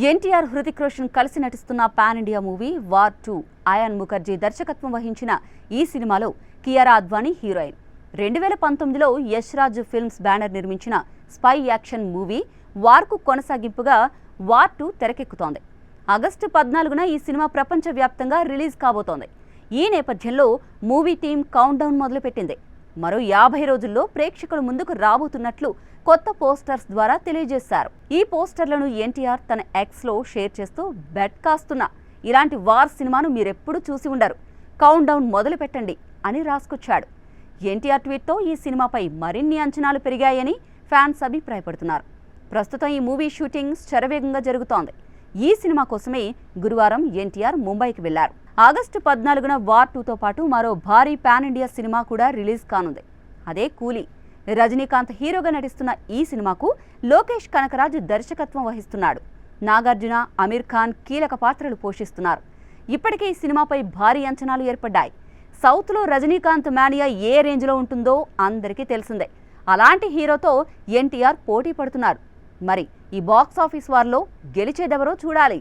ఎన్టీఆర్ హృతిక్ రోషన్ కలిసి నటిస్తున్న pan India movie War 2 Ayan Mukerji దర్శకత్వం వహించిన ఈ సినిమాలో కియారా అద్వానీ హీరోయిన్. 2019లో యష్ రాజ్ ఫిల్మ్స్ బ్యానర్ నిర్మించిన స్పై యాక్షన్ మూవీ వార్కు కొనసాగింపుగా వార్ 2 తెరకెక్కుతోంది. ఆగస్టు 14న ఈ సినిమా ప్రపంచవ్యాప్తంగా రిలీజ్ కాబోతోంది. ఈ నేపథ్యంలో మూవీ టీం కౌంట్ డౌన్ మొదలుపెట్టింది. మరో 50 రోజుల్లో ప్రేక్షకుల ముందుకు రాబోతున్నట్లు కొత్త పోస్టర్స్ ద్వారా తెలియజేశారు. ఈ పోస్టర్లను ఎన్టీఆర్ తన ఎక్స్లో షేర్ చేస్తూ బెట్ కాస్తున్నా ఇలాంటి వార్ సినిమాను మీరెప్పుడు చూసి ఉండరు, కౌంట్ డౌన్ మొదలు పెట్టండి అని రాసుకొచ్చాడు. ఎన్టీఆర్ ట్వీట్తో ఈ సినిమాపై మరిన్ని అంచనాలు పెరిగాయని ఫ్యాన్స్ అభిప్రాయపడుతున్నారు. ప్రస్తుతం ఈ మూవీ షూటింగ్ శరవేగంగా జరుగుతోంది. ఈ సినిమా కోసమే గురువారం ఎన్టీఆర్ ముంబైకి వెళ్లారు. ఆగస్టు 14న వార్ 2తో పాటు మరో భారీ పాన్ ఇండియా సినిమా కూడా రిలీజ్ కానుంది. అదే కూలీ. రజనీకాంత్ హీరోగా నటిస్తున్న ఈ సినిమాకు లోకేష్ కనకరాజ్ దర్శకత్వం వహిస్తున్నాడు. నాగార్జున, అమీర్ ఖాన్ కీలక పాత్రలు పోషిస్తున్నారు. ఇప్పటికే ఈ సినిమాపై భారీ అంచనాలు ఏర్పడ్డాయి. సౌత్లో రజనీకాంత్ మానియా ఏ రేంజ్లో ఉంటుందో అందరికీ తెలిసిందే. అలాంటి హీరోతో ఎన్టీఆర్ పోటీ పడుతున్నారు. మరి ఈ బాక్స్ ఆఫీస్ వార్లో గెలిచేదెవరో చూడాలి.